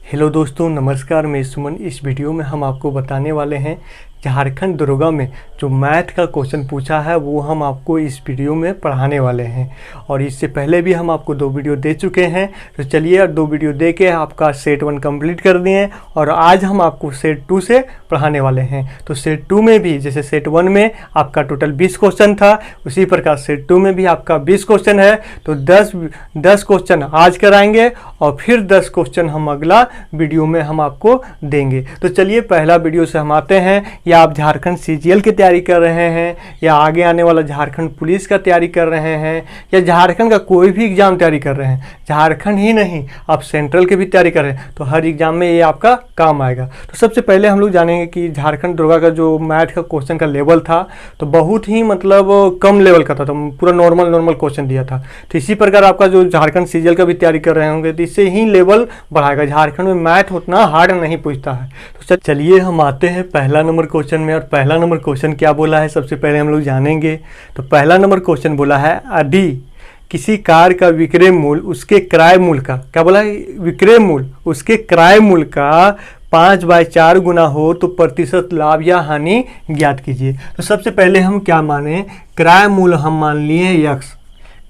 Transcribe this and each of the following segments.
Hello दोस्तों, नमस्कार। मैं सुमन। इस वीडियो में हम आपको बताने वाले हैं झारखंड दरोगा में जो मैथ का क्वेश्चन पूछा है वो हम आपको इस वीडियो में पढ़ाने वाले हैं। और इससे पहले भी हम आपको 2 वीडियो दे चुके हैं, तो चलिए 2 वीडियो दे के आपका सेट 1 कंप्लीट कर दिए और आज हम आपको सेट 2 से पढ़ाने वाले हैं। तो सेट 2 में भी जैसे सेट 1 में आपका टोटल 20 क्वेश्चन था, उसी प्रकार सेट 2 में भी आपका 20 क्वेश्चन है। तो 10 क्वेश्चन आज कराएंगे और फिर 10 क्वेश्चन हम अगला वीडियो में हम आपको देंगे। तो चलिए पहला वीडियो से हम आते हैं। या आप झारखंड सीजीएल की तैयारी कर रहे हैं, या आगे आने वाला झारखंड पुलिस का तैयारी कर रहे हैं, या झारखंड का कोई भी एग्जाम तैयारी कर रहे हैं, झारखंड ही नहीं आप सेंट्रल के भी तैयारी कर रहे हैं, तो हर एग्जाम में ये आपका काम आएगा। तो सबसे पहले हम लोग जानेंगे कि झारखंड दरोगा का जो मैथ का क्वेश्चन का लेवल था तो बहुत ही मतलब कम लेवल का था, तो पूरा नॉर्मल क्वेश्चन दिया था। तो इसी प्रकार आपका जो झारखंड सीजीएल का भी तैयारी कर रहे होंगे तो इससे ही लेवल बढ़ाएगा। झारखंड में मैथ उतना हार्ड नहीं पूछता है। तो चलिए हम आते हैं पहला नंबर क्वेश्चन में। और पहला नंबर क्वेश्चन क्या बोला है सबसे पहले हम लोग जानेंगे। तो पहला नंबर क्वेश्चन बोला है यदि किसी कार का विक्रय मूल्य उसके क्रय मूल्य का, क्या बोला है, विक्रय मूल्य उसके क्रय मूल्य का 5/4 गुना हो तो प्रतिशत लाभ या हानि ज्ञात कीजिए। तो सबसे पहले हम क्या माने, क्रय मूल्य हम मान लिए यक्स,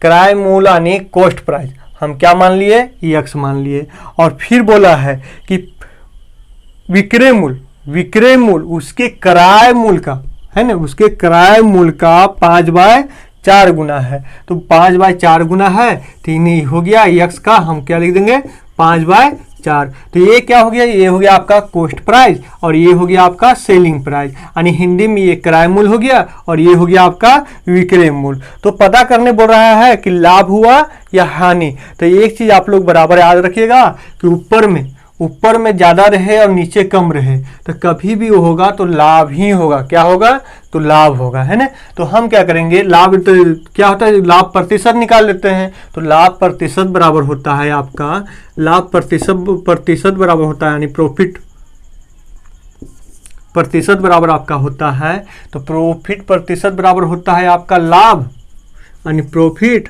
क्रय मूल्य यानी कॉस्ट प्राइस हम क्या मान लिए, यक्स मान लिए। और फिर बोला है कि विक्रय मूल्य उसके क्रय मूल्य का है ना, उसके क्रय मूल्य का 5/4 गुना है। तो 5/4 गुना है तो ये हो गया यक्स का, हम क्या लिख देंगे 5/4। तो ये क्या हो गया, ये हो गया आपका कॉस्ट प्राइस और ये हो गया आपका सेलिंग प्राइस, यानी हिंदी में ये क्रय मूल्य हो गया और ये हो गया आपका विक्रय मूल्य। तो पता करने बोल रहा है कि लाभ हुआ या हानि। तो एक चीज आप लोग बराबर याद रखिएगा कि ऊपर में ज़्यादा रहे और नीचे कम रहे तो कभी भी वो होगा तो लाभ ही होगा। क्या होगा, तो लाभ होगा, है ना। तो हम क्या करेंगे, लाभ तो क्या होता है, लाभ प्रतिशत निकाल लेते हैं। तो लाभ प्रतिशत बराबर होता है आपका, लाभ प्रतिशत बराबर होता है यानी प्रॉफिट प्रतिशत बराबर आपका होता है। तो प्रॉफिट प्रतिशत बराबर होता है आपका लाभ यानी प्रॉफिट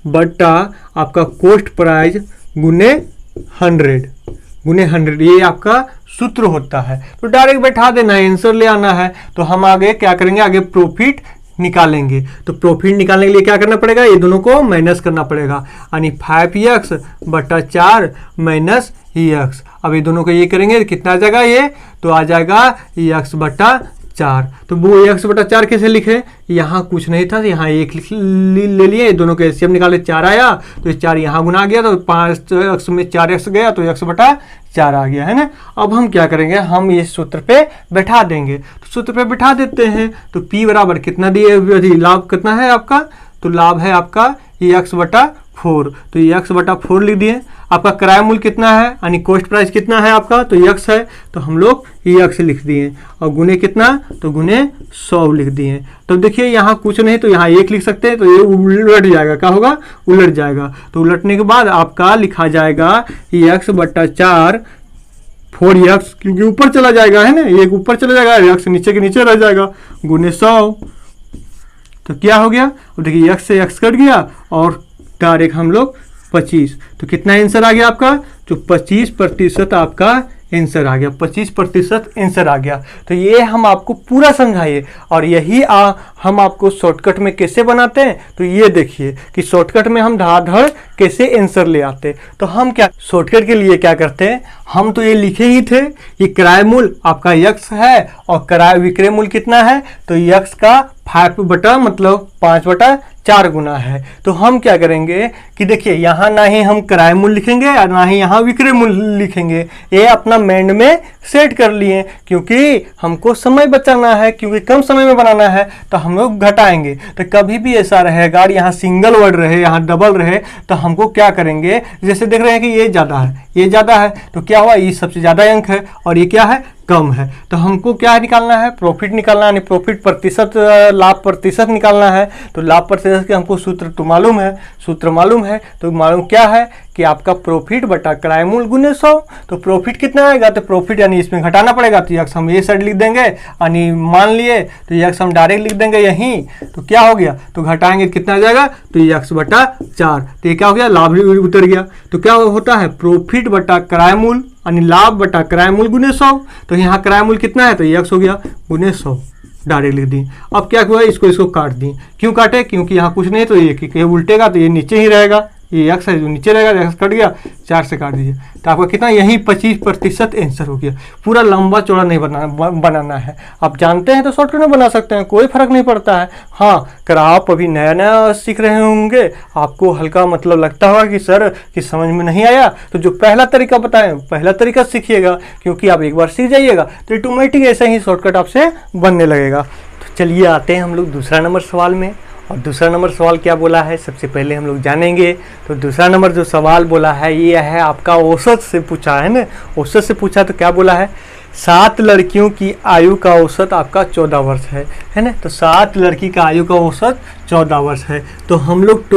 बट्टा आपका कॉस्ट प्राइस गुने 100, ये आपका सूत्र होता है। तो डायरेक्ट बैठा देना है, आंसर ले आना है। तो हम आगे क्या करेंगे, आगे प्रॉफिट निकालेंगे। तो प्रॉफिट निकालने के लिए क्या करना पड़ेगा, ये दोनों को माइनस करना पड़ेगा, यानी 5x/4 माइनस x। अब ये दोनों को ये करेंगे कितना आ जाएगा, ये तो आ जाएगा x/4। तो वो x/4 कैसे लिखे, यहाँ कुछ नहीं था, यहाँ 1 ले लिए, दोनों के एलसीएम निकाले 4 आया, तो ये 4 यहाँ गुना गया तो 5x में 4x गया तो x/4 आ गया, है ना। अब हम क्या करेंगे, हम ये सूत्र पे बैठा देंगे। तो सूत्र पे बैठा देते हैं। तो p बराबर कितना दिए, लाभ कितना है आपका, तो लाभ है आपका x/4। तो x/4 लिख दिए। आपका क्रय मूल्य कितना है यानी कॉस्ट प्राइस कितना है आपका, तो x है, तो हम लोग x लिख दिए। और गुने कितना, तो गुने 100 लिख दिए। तो देखिए यहाँ कुछ नहीं तो यहाँ 1 लिख सकते हैं, तो ये उलट जाएगा, क्या होगा, उलट जाएगा। तो उलटने के बाद आपका लिखा जाएगा x/4 4x, क्योंकि ऊपर चला जाएगा, है ना, एक ऊपर चला जाएगा, x नीचे के नीचे रह जाएगा, गुने 100। तो क्या हो गया, देखिए x से x कट गया और डायरेक्ट हम लोग 25। तो कितना आंसर आ गया आपका, जो 25% आपका आंसर आ गया, 25% आंसर आ गया। तो ये हम आपको पूरा समझाइए और यही हम आपको शॉर्टकट में कैसे बनाते हैं। तो ये देखिए कि शॉर्टकट में हम धड़ कैसे आंसर ले आते। तो हम क्या शॉर्टकट के लिए क्या करते हैं, हम तो ये लिखे ही थे कि क्रय मूल्य आपका x है और विक्रय मूल्य कितना है, तो x का 5/4 गुना है। तो हम क्या करेंगे कि देखिए यहाँ ना ही हम क्रय मूल्य लिखेंगे और ना ही यहाँ विक्रय मूल्य लिखेंगे, ये अपना माइंड में सेट कर लिए, क्योंकि हमको समय बचाना है, क्योंकि कम समय में बनाना है तो हम लोग घटाएंगे। तो कभी भी ऐसा रहेगा यहाँ सिंगल वर्ड रहे, यहाँ डबल रहे, तो हमको क्या करेंगे, जैसे देख रहे हैं कि ये ज़्यादा है, ये ज़्यादा है, तो क्या हुआ, ये सबसे ज़्यादा अंक है और ये क्या है, कम है। तो हमको क्या निकालना है, प्रॉफिट निकालना है, यानी प्रॉफिट प्रतिशत, लाभ प्रतिशत निकालना है। तो लाभ प्रतिशत के हमको सूत्र तो मालूम है, सूत्र मालूम है। तो मालूम क्या है कि आपका प्रॉफिट बटा किराए मूल गुने 100। तो प्रॉफिट कितना आएगा, तो प्रॉफिट यानी इसमें घटाना पड़ेगा, तो यक्स हम ये साइड लिख देंगे, यानी मान लिए तो यक्स हम डायरेक्ट लिख देंगे यहीं। तो क्या हो गया, तो घटाएंगे कितना आ जाएगा, तो यक्स बटा 4। तो ये क्या हो गया, लाभ भी उतर गया। तो क्या होता है, प्रॉफिट बटा किराए मूल यानी लाभ बटा किराए मूल गुने 100। तो यहाँ किराए मूल कितना है, तो यक्स हो गया गुने 100, डायरेक्ट लिख दी। अब क्या हुआ, इसको काट दी। क्यों काटे, क्योंकि यहाँ कुछ नहीं, तो ये उल्टेगा तो ये नीचे ही रहेगा, ये एक्स है जो नीचे रहेगा, एक्स कट गया, 4 से काट दीजिए। तो आपका कितना, यही 25% आंसर हो गया। पूरा लंबा चौड़ा नहीं बनाना है। आप जानते हैं तो शॉर्टकट में बना सकते हैं, कोई फर्क नहीं पड़ता है। हाँ, अगर आप अभी नया नया सीख रहे होंगे, आपको हल्का मतलब लगता होगा कि सर कि समझ में नहीं आया, तो जो पहला तरीका बताएं, पहला तरीका सीखिएगा, क्योंकि आप एक बार सीख जाइएगा तो ऑटोमेटिक ऐसे ही शॉर्टकट आपसे बनने लगेगा। तो चलिए आते हैं हम लोग दूसरा नंबर सवाल में। और दूसरा नंबर सवाल क्या बोला है, सबसे पहले हम लोग जानेंगे। तो दूसरा नंबर जो सवाल बोला है ये है आपका औसत से पूछा है ना, औसत से पूछा। तो क्या बोला है, 7 लड़कियों की आयु का औसत आपका 14 वर्ष है ना। तो 7 लड़की का आयु का औसत 14 वर्ष है। तो हम लोग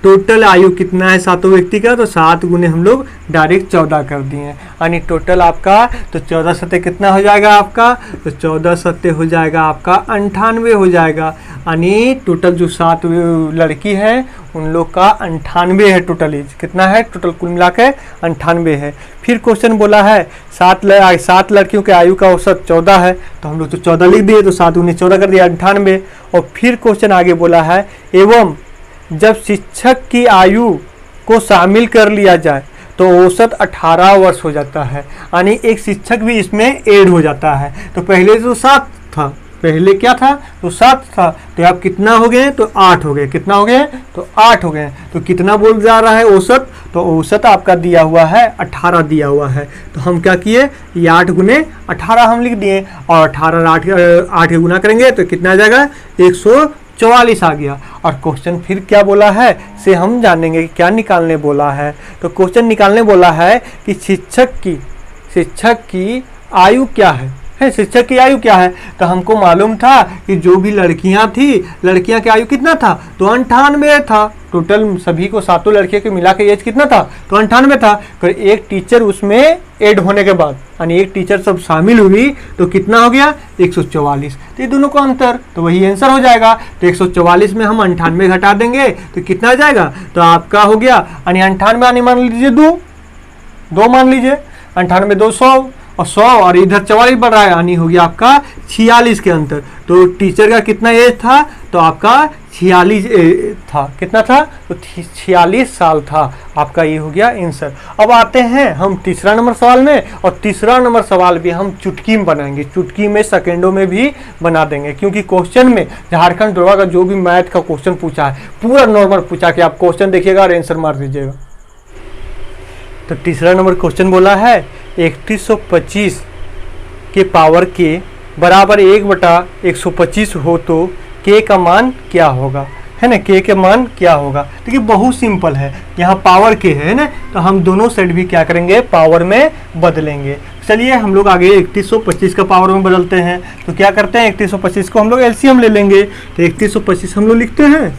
टोटल आयु कितना है सातों व्यक्ति का, तो 7 गुने हम लोग डायरेक्ट 14 कर दिए, यानी टोटल आपका तो 14 सत्ते कितना हो जाएगा आपका, तो 14 सत्ते हो जाएगा आपका 98 हो जाएगा। यानी टोटल जो 7 लड़की है उन लोग का 98 है, टोटल एज कितना है, टोटल कुल मिला के 98 है। फिर क्वेश्चन बोला है 7 लड़कियों के आयु का औसत 14 है, तो हम लोग तो 14 लिख दिए, तो 7 गुने 14 कर दिया 98। और फिर क्वेश्चन आगे बोला है, एवं जब शिक्षक की आयु को शामिल कर लिया जाए तो औसत 18 वर्ष हो जाता है, यानी एक शिक्षक भी इसमें ऐड हो जाता है। तो पहले तो 7 था, पहले क्या था, तो 7 था, तो आप कितना हो गए, तो 8 हो गए, कितना हो गए, तो 8 हो गए। तो कितना बोल जा रहा है औसत, तो औसत आपका दिया हुआ है 18 दिया हुआ है। तो हम क्या किए, ये 8 गुने 18 हम लिख दिए, और 18 8 के गुना करेंगे तो कितना आ जाएगा, 144 आ गया। और क्वेश्चन फिर क्या बोला है से हम जानेंगे कि क्या निकालने बोला है। तो क्वेश्चन निकालने बोला है कि शिक्षक की आयु क्या है, शिक्षक की आयु क्या है। तो हमको मालूम था कि जो भी लड़कियां थी, लड़कियां की आयु कितना था, तो 98 था। टोटल सभी को 7 लड़कियों के मिला के एज कितना था, तो 98 था। फिर एक टीचर उसमें ऐड होने के बाद, यानी एक टीचर सब शामिल हुई तो कितना हो गया, 144। तो ये दोनों का अंतर, तो वही आंसर हो जाएगा। तो 144 में हम 98 घटा देंगे तो कितना आ जाएगा, तो आपका हो गया, यानी 98 यानी मान लीजिए 2 मान लीजिए, 98 2 100 और 100 और इधर 44 बढ़ रहा है, यानी हो गया आपका 46 के अंतर। तो टीचर का कितना एज था, तो आपका 46 था, कितना था, तो 46 साल था आपका, ये हो गया आंसर। अब आते हैं हम तीसरा नंबर सवाल में, और तीसरा नंबर सवाल भी हम चुटकी में बनाएंगे, चुटकी में सेकेंडों में भी बना देंगे, क्योंकि क्वेश्चन में झारखंड दुर्गा का जो भी मैथ का क्वेश्चन पूछा है पूरा नॉर्मल पूछा कि आप क्वेश्चन देखिएगा और आंसर मार दीजिएगा। तो तीसरा नंबर क्वेश्चन बोला है 3125 के पावर के बराबर 1/125 हो तो k का मान क्या होगा, है ना, k के मान क्या होगा। देखिए बहुत सिंपल है, यहाँ पावर k है ना, तो हम दोनों साइड भी क्या करेंगे, पावर में बदलेंगे। चलिए हम लोग आगे 3125 का पावर में बदलते हैं। तो क्या करते हैं, 3125 को हम लोग एलसीएम ले लेंगे। तो 3125 हम लोग लिखते हैं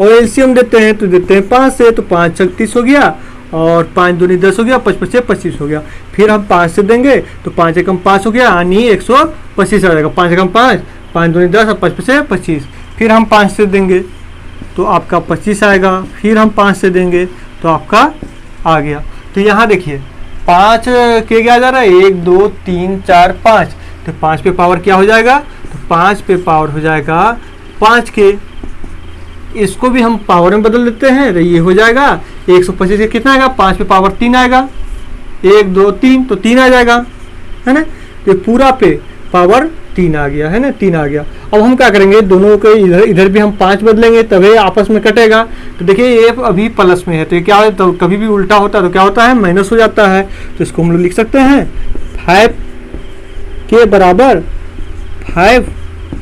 और एलसीएम देते हैं, तो देते हैं 5 से, तो 5 36 हो गया, और 5 दूनी 10 हो गया, 5 5 25 हो गया। फिर हम 5 से देंगे तो 5 एकम 5 हो गया, यानी 125 आ जाएगा। 5 एकम 5, 5 दूनी 10 और 5 5 25। फिर हम 5 से देंगे तो आपका 25 आएगा। फिर हम 5 से देंगे तो आपका आ गया। तो यहाँ देखिए 5 के क्या जा रहा है, 1 2 3 4 5, तो 5 पे पावर क्या हो जाएगा, तो 5 पे पावर हो जाएगा 5 के। इसको भी हम पावर में बदल देते हैं, तो ये हो जाएगा 125 से कितना आएगा, 5 पे पावर 3 आएगा, 1 2 3 तो 3 आ जाएगा, है ना। तो पूरा पे पावर 3 आ गया, है ना, 3 आ गया। अब हम क्या करेंगे, दोनों के इधर भी हम 5 बदलेंगे तभी आपस में कटेगा। तो देखिए ये अभी प्लस में है, तो ये क्या है, तो कभी भी उल्टा होता है तो क्या होता है, माइनस हो जाता है। तो इसको हम लोग लिख सकते हैं 5 के बराबर 5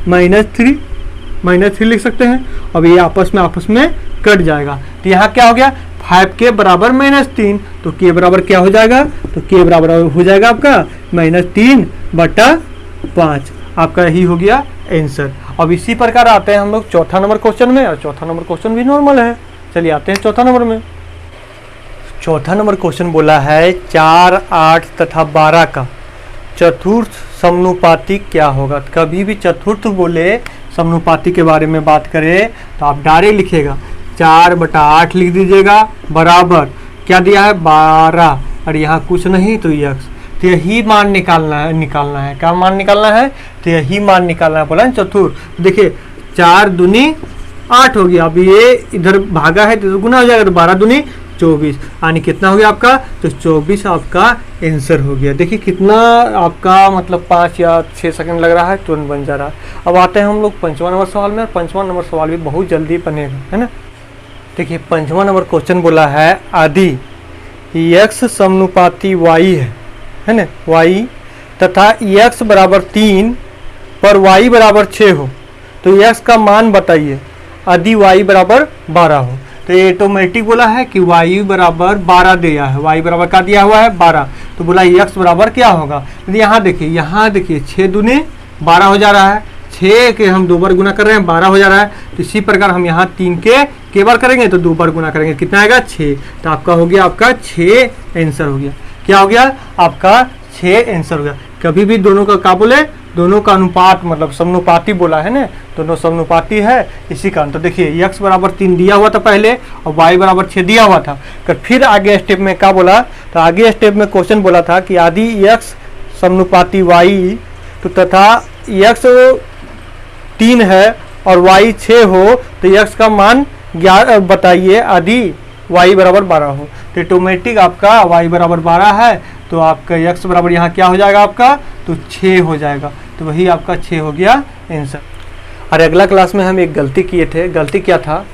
-3 लिख सकते हैं। अब ये आपस में कट जाएगा। तो यहाँ क्या हो गया, 5 के बराबर -3, तो के बराबर क्या हो जाएगा, तो के बराबर हो जाएगा आपका -3/5। आपका यही हो गया आंसर। अब इसी प्रकार आते हैं हम लोग चौथा नंबर क्वेश्चन में, और चौथा नंबर क्वेश्चन भी नॉर्मल है। चलिए आते हैं चौथा नंबर में। चौथा नंबर क्वेश्चन बोला है 4, 8 तथा 12 का चतुर्थ समानुपाती क्या होगा। कभी भी चतुर्थ बोले समानुपाती के बारे में बात करें तो आप डायरेक्ट लिखिएगा 4/8 लिख दीजिएगा, बराबर क्या दिया है 12, और यहाँ कुछ नहीं तो यक्स। तो यही मान निकालना है। क्या मान निकालना है, तो यही मान निकालना है, बोला चतुर्थ। देखिए 4 दूनी 8 हो गया, अब ये इधर भागा है तो गुना हो जाएगा, तो 12 दूनी 24, यानी कितना हो गया आपका, तो 24 आपका आंसर हो गया। देखिए कितना आपका मतलब 5 या 6 सेकंड लग रहा है, तुरंत बन जा रहा है। अब आते हैं हम लोग 5वां नंबर सवाल में, और 5वां नंबर सवाल भी बहुत जल्दी बनेगा, है ना। देखिए 5वां नंबर क्वेश्चन बोला है यदि x समानुपाती y है ना, y तथा x बराबर 3 पर y बराबर 6 हो तो x का मान बताइए यदि y बराबर 12 हो। तो ये ऑटोमेटिक बोला है कि y बराबर 12 दिया है, y बराबर क्या दिया हुआ है 12, तो बोला x बराबर क्या होगा। तो यहाँ देखिए 6 दूनी 12 हो जा रहा है, 6 के हम 2 बार गुना कर रहे हैं 12 हो जा रहा है। तो इसी प्रकार हम यहाँ 3 के बार करेंगे तो 2 बार गुना करेंगे, कितना आएगा 6। तो आपका हो गया आपका 6 आंसर हो गया। क्या हो गया आपका 6 आंसर हो गया। कभी भी दोनों का क्या बोले, दोनों का अनुपात मतलब समानुपाती बोला है ना, दोनों समानुपाती है इसी कारण। तो देखिए x बराबर 3 दिया हुआ था पहले और y बराबर 6 दिया हुआ था। फिर आगे स्टेप में क्या बोला, तो आगे स्टेप में क्वेश्चन बोला था कि यदि x समानुपाती y तो तथा x 3 है और y 6 हो तो x का मान बताइए यदि y बराबर 12 हो। तो ऑटोमेटिक आपका y बराबर 12 है तो आपका x बराबर यहाँ क्या हो जाएगा आपका, तो 6 हो जाएगा। तो वही आपका 6 हो गया आंसर। और अगला क्लास में हम एक गलती किए थे। गलती क्या था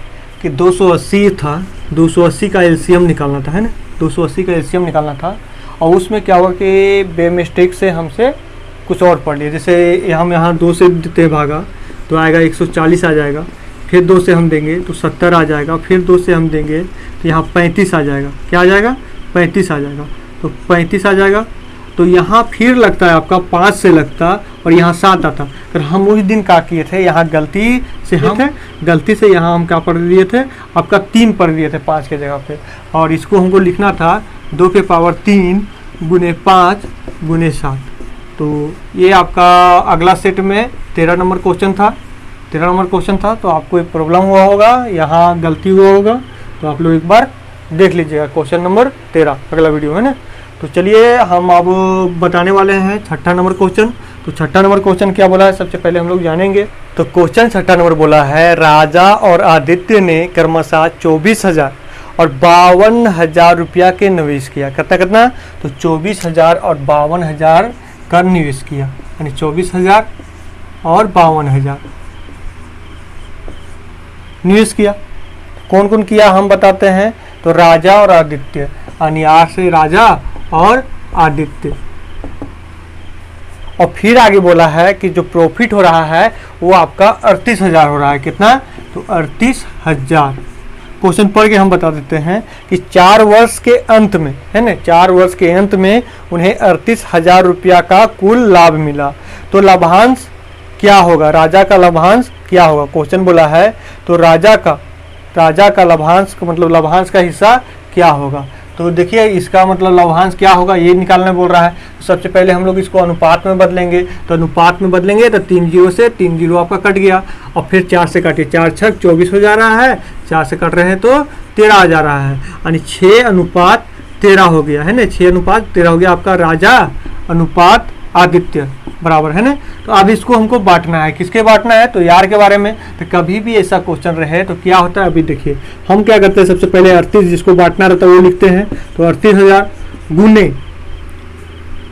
कि 280 था, 280 का एलसीएम निकालना था, है ना, 280 का एलसीएम निकालना था। और उसमें क्या हुआ कि बेमिस्टेक से हमसे कुछ और पढ़ लिया। जैसे हम यहाँ 2 से देते भागा तो आएगा 140 आ जाएगा, फिर 2 से हम देंगे तो 70 आ जाएगा, फिर 2 से हम देंगे तो यहाँ 35 आ जाएगा। क्या आ जाएगा 35 आ जाएगा। तो 35 आ जाएगा। तो यहाँ फिर लगता है आपका 5 से लगता और यहाँ 7 आता। फिर हम उस दिन क्या किए थे, यहाँ गलती से यहाँ हम क्या पढ़ दिए थे, आपका 3 पढ़ दिए थे 5 के जगह पे। और इसको हमको लिखना था 2 के पावर 3 गुने 5 गुने 7। तो ये आपका अगला सेट में 13 नंबर क्वेश्चन था। 13 नंबर क्वेश्चन था। तो आपको एक प्रॉब्लम हुआ होगा, यहाँ गलती हुआ होगा, तो आप लोग एक बार देख लीजिएगा क्वेश्चन नंबर 13 अगला वीडियो है ना। तो चलिए हम अब बताने वाले हैं 6ठा नंबर क्वेश्चन। तो 6ठा नंबर क्वेश्चन क्या बोला है सबसे पहले हम लोग जानेंगे। तो क्वेश्चन 6ठा नंबर बोला है राजा और आदित्य ने क्रमशः 24,000 और 52,000 रुपया के निवेश किया। कितना, तो 24,000 और 52,000 का निवेश किया, यानी 24,000 और 52,000 निवेश किया। कौन कौन किया हम बताते हैं। तो राजा और आदित्य, यानी आर से राजा और आदित्य। और फिर आगे बोला है कि जो प्रॉफिट हो रहा है वो आपका 38,000 हो रहा है। कितना, तो 38,000। क्वेश्चन पढ़ के हम बता देते हैं कि 4 वर्ष के अंत में, है ना, 4 वर्ष के अंत में उन्हें 38,000 रुपया का कुल लाभ मिला। तो लाभांश क्या होगा, राजा का लाभांश क्या होगा। क्वेश्चन बोला है तो राजा का लाभांश मतलब लाभांश का हिस्सा क्या होगा। तो देखिए इसका मतलब लाभांश क्या होगा ये निकालने बोल रहा है। तो सबसे पहले हम लोग इसको अनुपात में बदलेंगे। तो अनुपात में बदलेंगे तो 3 जीरो से 3 जीरो आपका कट गया, और फिर 4 से काटिए, 4 छक 24 हो जा रहा है, 4 से कट रहे हैं तो 13 आ जा रहा है, यानी 6 अनुपात 13 हो गया, है ना। 6 अनुपात 13 हो गया आपका राजा अनुपात आदित्य बराबर, है ना। तो अब इसको हमको बांटना है। किसके बांटना है, तो यार के बारे में। तो कभी भी ऐसा क्वेश्चन रहे तो क्या होता है, अभी देखिए हम क्या करते हैं, सबसे पहले 38 जिसको बांटना रहता है वो लिखते हैं। तो 38,000 गुने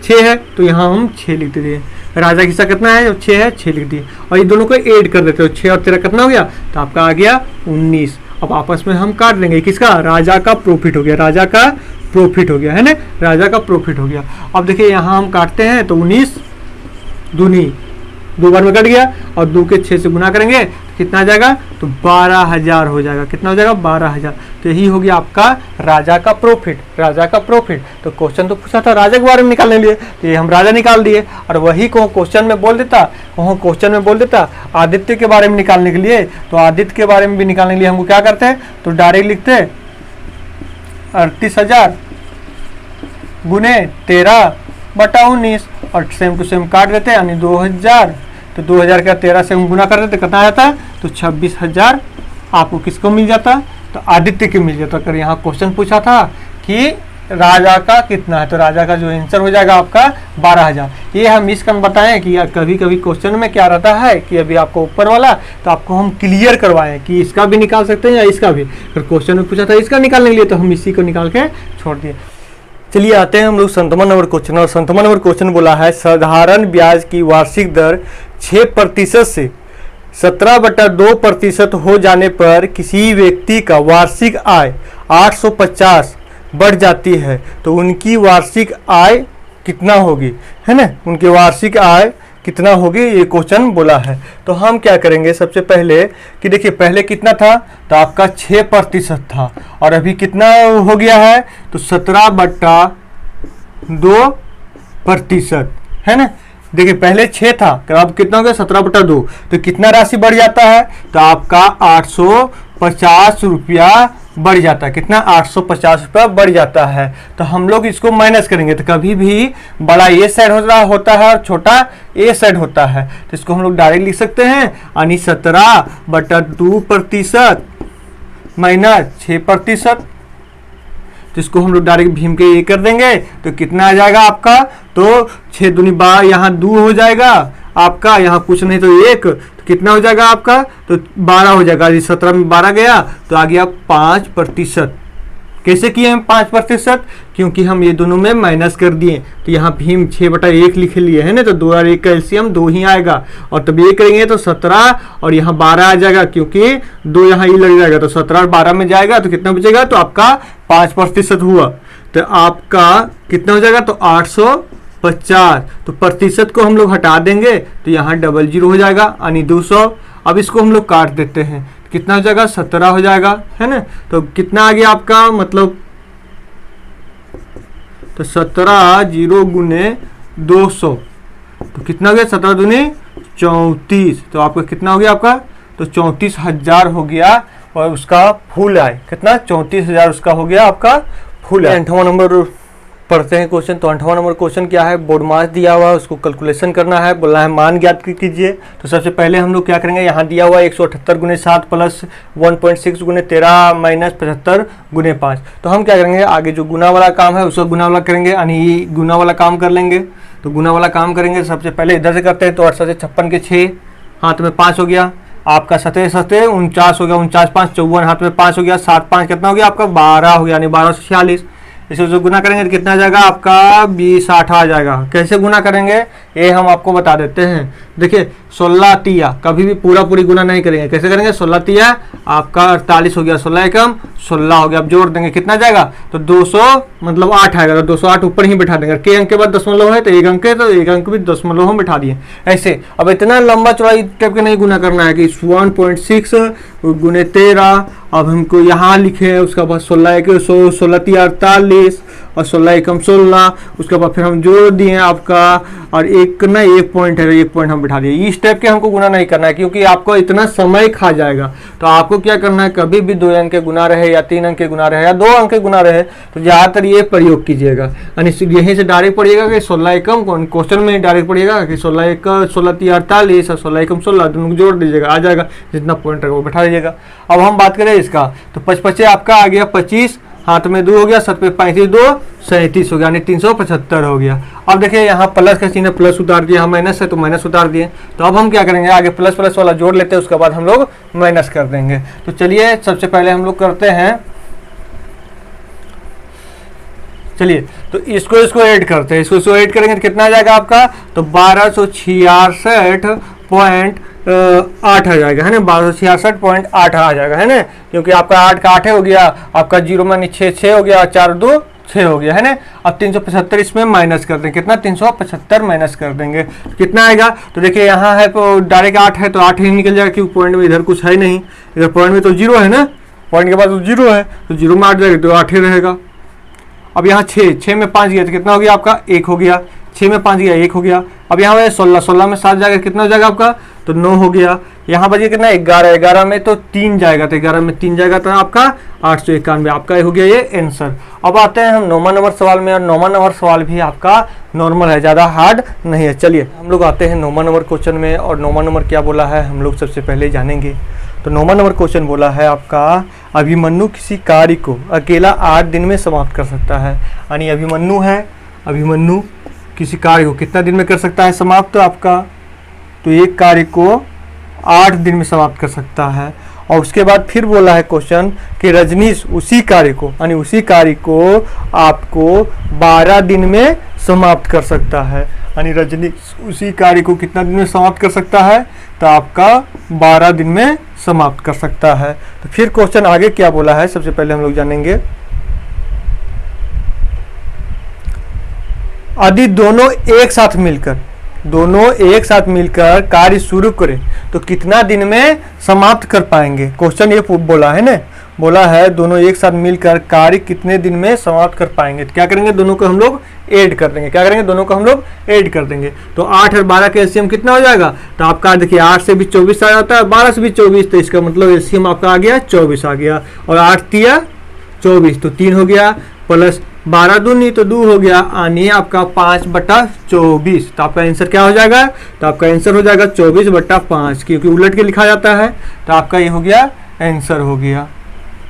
6 है तो यहाँ हम 6 लिख दिए। राजा की हिस्सा कितना है, 6 है, 6 लिख दिए। और ये दोनों को ऐड कर देते हो, 6 और 13 कितना हो गया, तो आपका आ गया 19। अब आपस में हम काट देंगे, किसका, राजा का प्रॉफिट हो गया, राजा का प्रॉफिट हो गया, है ना, राजा का प्रॉफिट हो गया। अब देखिए यहाँ हम काटते हैं तो 19 दूनी 2 बार में कट गया, और 2 के 6 से गुना करेंगे कितना आ जाएगा, तो 12,000 हो जाएगा। कितना हो जाएगा, 12,000। तो यही हो गया आपका राजा का प्रॉफिट, राजा का प्रॉफिट। तो क्वेश्चन तो पूछा था राजा के बारे में निकालने के लिए, तो ये हम राजा निकाल दिए। और वही को क्वेश्चन में बोल देता, वहाँ क्वेश्चन में बोल देता आदित्य के बारे में निकालने के लिए, तो आदित्य के बारे में भी निकालने के लिए हमको क्या करते हैं, तो डायरेक्ट लिखते हैं 38,000 गुने 13/19 और सेम टू सेम काट देते हैं, यानी 2,000। तो 2,000 का 13 से हम गुना कर देते, कितना आ जाता है, तो 26,000 आपको किसको मिल जाता, तो आदित्य के मिल जाता। अगर यहाँ क्वेश्चन पूछा था कि राजा का कितना है, तो राजा का जो आंसर हो जाएगा आपका 12,000। ये हम इस कारण बताएं कि कभी कभी क्वेश्चन में क्या रहता है कि अभी आपको ऊपर वाला, तो आपको हम क्लियर करवाएं कि इसका भी निकाल सकते हैं या इसका भी। अगर क्वेश्चन में पूछा था इसका निकालने के लिए, तो हम इसी को निकाल के छोड़ दिए। चलिए आते हैं हम लोग 57 नंबर क्वेश्चन। और 57 नंबर क्वेश्चन बोला है साधारण ब्याज की वार्षिक दर 6% से 17/2% हो जाने पर किसी व्यक्ति का वार्षिक आय 850 बढ़ जाती है, तो उनकी वार्षिक आय कितना होगी, है ना, उनकी वार्षिक आय कितना होगी, ये क्वेश्चन बोला है। तो हम क्या करेंगे सबसे पहले कि देखिए पहले कितना था, तो आपका 6% था और अभी कितना हो गया है, तो 17/2%, है ना। देखिए पहले 6 था, अब कितना हो गया, 17/2। तो कितना राशि बढ़ जाता है, तो आपका 850 रुपया बढ़ जाता है। कितना, 850 रुपया बढ़ जाता है। तो हम लोग इसको माइनस करेंगे, तो कभी भी बड़ा ए साइड होता है और छोटा ए साइड होता है, तो इसको हम लोग डायरेक्ट लिख सकते हैं, यानी 17/2% माइनस 6%। तो इसको हम लोग डायरेक्ट भीम के ये कर देंगे, तो कितना आ जाएगा आपका, तो 6 दूनी 12, यहाँ 2 हो जाएगा आपका, यहाँ कुछ नहीं तो 1, तो कितना हो जाएगा आपका, तो 12 हो जाएगा। 17 में 12 गया, तो आ गया 5%। कैसे किए हम 5%, क्योंकि हम ये दोनों में माइनस कर दिए। तो यहाँ भीम 6/1 लिख लिए है ना, तो 2 और 1 का एलसीएम 2 ही आएगा। और तब ये करेंगे तो 17 और यहाँ 12 आ जाएगा, क्योंकि 2 यहाँ ही लग जाएगा, तो 17 और 12 में जाएगा, तो कितना बचेगा, तो आपका 5% हुआ। तो आपका कितना हो जाएगा, तो 850। तो प्रतिशत को हम लोग हटा देंगे, तो यहाँ 00 हो जाएगा, यानी 200। अब इसको हम लोग काट देते हैं, कितना हो जाएगा, 17 हो जाएगा, है ना। तो कितना आ गया आपका, मतलब तो 17 0 गुने 200, तो कितना हो गया, 17 दूनी 34। तो आपका कितना हो गया आपका, तो 34,000 हो गया। और उसका फुल आय कितना, 34,000 उसका हो गया आपका फुल आय। 58 नंबर पढ़ते हैं क्वेश्चन। तो 58 नंबर क्वेश्चन क्या है, बोर्ड मास दिया हुआ है, उसको कैलकुलेशन करना है, बोला है मान ज्ञात कीजिए। तो सबसे पहले हम लोग क्या करेंगे, यहाँ दिया हुआ 178 गुने 7 प्लस 1.6 गुने 13 माइनस 75 गुने 5। तो हम क्या करेंगे, आगे जो गुना वाला काम है उसका गुना वाला करेंगे, यानी गुना वाला काम कर लेंगे। तो गुना वाला काम करेंगे, सबसे पहले इधर से करते हैं। तो 68 56 के 6, हाथ में 5 हो गया आपका, 7 7 49 हो गया, 49 5 54, हाथ में 5 हो गया, 7 5 कितना हो गया आपका, 12 हो गया, यानी 12 से 46। इसे जो गुना करेंगे तो कितना आ जाएगा आपका, 20 8 आ जाएगा। कैसे गुना करेंगे ये हम आपको बता देते हैं। देखिए 16 तिया, कभी भी पूरी गुना नहीं करेंगे। कैसे करेंगे, 16 तिया आपका 48 हो गया, 16 एकम 16 हो गया। अब जोड़ देंगे, कितना जाएगा, तो 200 मतलब 8 आएगा, तो 208 ऊपर ही बिठा देंगे। के अंक के बाद दशमलव है, तो 1 अंक है, तो 1 अंक भी दशमलव हम बिठा दिए। ऐसे अब इतना लंबा चौड़ाई टाइप के नहीं गुना करना है कि 1.6 गुने 13। अब हमको यहाँ लिखे, उसके बाद 16 तिया 48 और 16 एकम 16, उसके बाद फिर हम जोड़ दिए आपका, और एक ना 1 पॉइंट है, 1 पॉइंट हम बिठा दिए। इस टाइप के हमको गुना नहीं करना है, क्योंकि आपको इतना समय खा जाएगा। तो आपको क्या करना है, कभी भी 2 अंक के गुना रहे या 3 अंक के गुना रहे या 2 अंक के गुना रहे, तो ज़्यादातर ये प्रयोग कीजिएगा। यानी यहीं से डायरेक्ट पढ़िएगा कि 16 एकम, क्वेश्चन में डायरेक्ट पढ़िएगा कि 16 तिया 48 और 16 एकम 16, दोनों जोड़ दीजिएगा, आ जाएगा। जितना पॉइंट रहेगा वो बैठा दीजिएगा। अब हम बात करें इसका, तो 55 आपका आ गया 25, हाथ में 2 हो गया, 7 पे 35 2 37 हो गया, यानी 375 हो गया। अब देखिए यहाँ प्लस का चिन्ह, प्लस उतार दिया, यहाँ माइनस है तो माइनस उतार दिए। तो अब हम क्या करेंगे, आगे प्लस प्लस वाला जोड़ लेते हैं, उसके बाद हम लोग माइनस कर देंगे। तो चलिए सबसे पहले हम लोग करते हैं, चलिए तो इसको ऐड करते हैं। इसको ऐड करेंगे तो कितना आ जाएगा आपका, तो 1266.8 आ जाएगा, है ना, 1266.8 आ जाएगा, है ना, क्योंकि आपका 8 का 8 हो गया, आपका 0 मानी 6 6 हो गया, 4 2 6 हो गया है ना। अब 375 इसमें माइनस कर देंगे, कितना 375 माइनस कर देंगे तो कितना आएगा। तो देखिए यहाँ है तो डायरेक्ट 8 है तो 8 ही निकल जाएगा, क्योंकि पॉइंट में इधर कुछ है नहीं, इधर पॉइंट में तो 0 है ना, पॉइंट के बाद तो 0 है तो 0 में 8 जाएगा तो 8 ही रहेगा। अब यहाँ 6 में 5 गया तो कितना हो गया आपका 1 हो गया, 6 में 5 गया 1 हो गया। अब यहाँ पे 16 में 7 जाएगा कितना हो जाएगा आपका तो 9 हो गया। यहाँ बचे कितना 11 में तो 3 जाएगा तो 11 में 3 जाएगा तो आपका 891, आपका हो गया ये आंसर। अब आते हैं हम 9वां नंबर सवाल में, और 9वां नंबर सवाल भी आपका नॉर्मल है, ज़्यादा हार्ड नहीं है। चलिए हम लोग आते हैं 9वां नंबर क्वेश्चन में, और 9वां नंबर क्या बोला है हम लोग सबसे पहले जानेंगे। तो 9वां नंबर क्वेश्चन बोला है आपका अभिमन्यु किसी कार्य को अकेला 8 दिन में समाप्त कर सकता है। यानी अभिमन्यु है, अभिमन्यु किसी कार्य को कितना दिन में कर सकता है समाप्त तो आपका, तो एक कार्य को 8 दिन में समाप्त कर सकता है। और उसके बाद फिर बोला है क्वेश्चन कि रजनीश उसी कार्य को, यानी उसी कार्य को आपको 12 दिन में समाप्त कर सकता है। यानी रजनीश उसी कार्य को कितना दिन में समाप्त कर सकता है तो आपका 12 दिन में समाप्त कर सकता है। तो फिर क्वेश्चन आगे क्या बोला है सबसे पहले हम लोग जानेंगे। यदि दोनों एक साथ मिलकर कार्य शुरू करें तो कितना दिन में समाप्त कर पाएंगे। क्वेश्चन ये बोला है ना, बोला है दोनों एक साथ मिलकर कार्य कितने दिन में समाप्त कर पाएंगे। तो क्या करेंगे दोनों को हम लोग ऐड कर देंगे, क्या करेंगे दोनों को हम लोग ऐड कर देंगे। तो 8 और 12 का एलसीएम कितना हो जाएगा तो आपका देखिए 8 से भी 24 आ जाता है, 12 से भी 24, तो इसका मतलब एलसीएम आपका आ गया 24 आ गया। और 8 तिया 24 तो 3 हो गया, प्लस 12 दूनी तो 2 हो गया, यानी आपका 5/24। तो आपका आंसर क्या हो जाएगा तो आपका आंसर हो जाएगा 24/5, क्योंकि उलट के लिखा जाता है। तो आपका ये हो गया आंसर हो गया।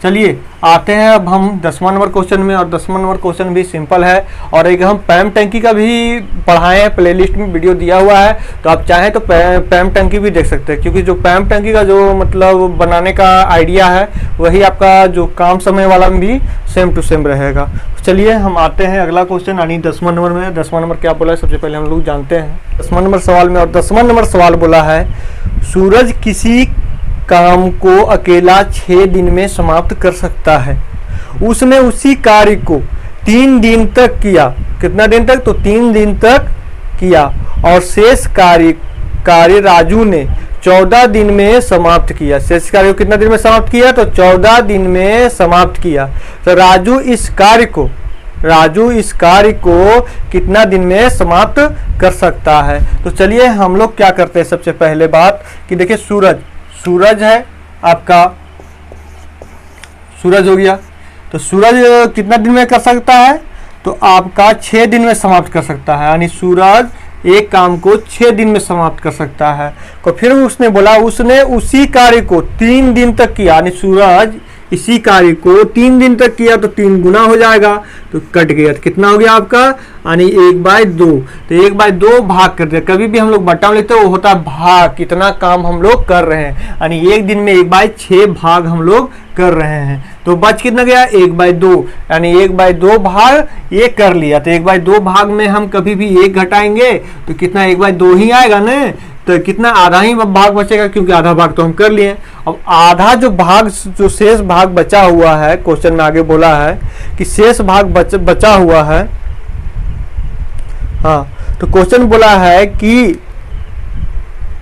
चलिए आते हैं अब हम 10वां नंबर क्वेश्चन में, और 10वां नंबर क्वेश्चन भी सिंपल है, और एक हम पैम टंकी का भी पढ़ाए हैं, प्लेलिस्ट में वीडियो दिया हुआ है, तो आप चाहें तो पैम टंकी भी देख सकते हैं, क्योंकि जो पैम टंकी का जो मतलब बनाने का आइडिया है वही आपका जो काम समय वाला में भी सेम टू सेम रहेगा। चलिए हम आते हैं अगला क्वेश्चन, यानी 10वां नंबर में। 10वां नंबर क्या बोला है सबसे पहले हम लोग जानते हैं 10वां नंबर सवाल में। और 10वां नंबर सवाल बोला है सूरज किसी काम को अकेला 6 दिन में समाप्त कर सकता है। उसने उसी कार्य को 3 दिन तक किया, कितना दिन तक तो 3 दिन तक किया, और शेष कार्य राजू ने 14 दिन में समाप्त किया। शेष कार्य को कितना दिन में समाप्त किया तो 14 दिन में समाप्त किया। तो राजू इस कार्य को कितना दिन में समाप्त कर सकता है। तो चलिए हम लोग क्या करते हैं सबसे पहले बात कि देखिए सूरज है आपका, सूरज हो गया, तो सूरज कितना दिन में कर सकता है तो आपका 6 दिन में समाप्त कर सकता है। यानी सूरज एक काम को 6 दिन में समाप्त कर सकता है। तो फिर उसने बोला उसने उसी कार्य को 3 दिन तक किया, यानी सूरज इसी कार्य को 3 दिन तक किया तो 3 गुना हो जाएगा, तो कट गया तो कितना हो गया आपका यानी 1/2। तो 1/2 भाग कर दिया, कभी भी हम लोग बट्टा में लिखते हैं वो होता है भाग, कितना काम हम लोग कर रहे हैं, यानी एक दिन में 1/6 भाग हम लोग कर रहे हैं। तो बच कितना गया 1/2, यानी 1/2 भाग ये कर लिया। तो 1/2 भाग में हम कभी भी 1 घटाएंगे तो कितना 1/2 ही आएगा ना, तो कितना आधा ही भाग बचेगा, क्योंकि आधा भाग तो हम कर लिए। अब आधा जो शेष भाग बचा हुआ है, क्वेश्चन में आगे बोला है कि शेष भाग बचा हुआ है। हाँ, तो क्वेश्चन बोला है कि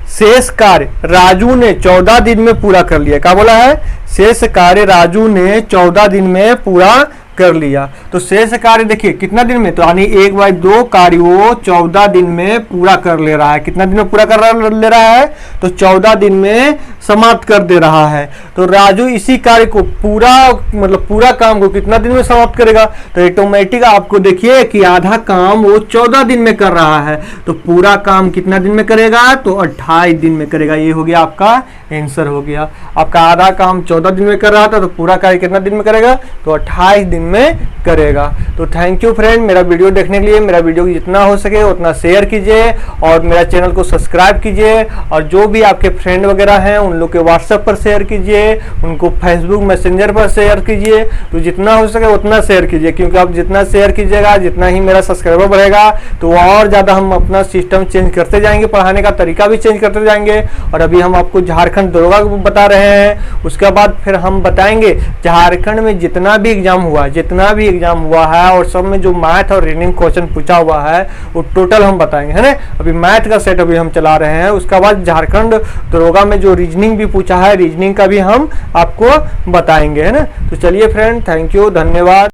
शेष कार्य राजू ने 14 दिन में पूरा कर लिया। क्या बोला है शेष कार्य राजू ने 14 दिन में पूरा कर लिया। तो शेष कार्य देखिए कितना दिन में, तो यानी 1/2 कार्य वो 14 दिन में पूरा कर ले रहा है। कितना दिन में पूरा कर ले रहा है तो 14 दिन में समाप्त कर दे रहा है। तो राजू इसी कार्य को पूरा काम को कितना दिन में समाप्त करेगा, तो ऑटोमेटिक आपको देखिए कि आधा काम वो 14 दिन में कर रहा है, तो पूरा काम कितना दिन में करेगा तो 28 दिन में करेगा। ये हो गया आपका आंसर हो गया। आपका आधा काम 14 दिन में कर रहा था, तो पूरा कार्य कितना दिन में करेगा तो 28 दिन में करेगा। तो थैंक यू फ्रेंड, मेरा वीडियो देखने के लिए। मेरा वीडियो जितना हो सके उतना शेयर कीजिए, और मेरा चैनल को सब्सक्राइब कीजिए, और जो भी आपके फ्रेंड वगैरह हैं उन लोग के व्हाट्सएप पर शेयर कीजिए, उनको फेसबुक मैसेंजर पर शेयर कीजिए। तो जितना हो सके उतना शेयर कीजिए, क्योंकि आप जितना शेयर कीजिएगा जितना ही मेरा सब्सक्राइबर बढ़ेगा, तो और ज़्यादा हम अपना सिस्टम चेंज करते जाएंगे, पढ़ाने का तरीका भी चेंज करते जाएंगे। और अभी हम आपको झारखंड दरोगा को बता रहे हैं, उसके बाद फिर हम बताएंगे झारखंड में जितना भी एग्जाम हुआ, जितना भी एग्जाम हुआ है और सब में जो मैथ और रीजनिंग क्वेश्चन पूछा हुआ है वो टोटल हम बताएंगे, है ना। अभी मैथ का सेट अभी हम चला रहे हैं, उसके बाद झारखंड दरोगा में जो रीजनिंग भी पूछा है, रीजनिंग का भी हम आपको बताएंगे, है ना। तो चलिए फ्रेंड, थैंक यू, धन्यवाद।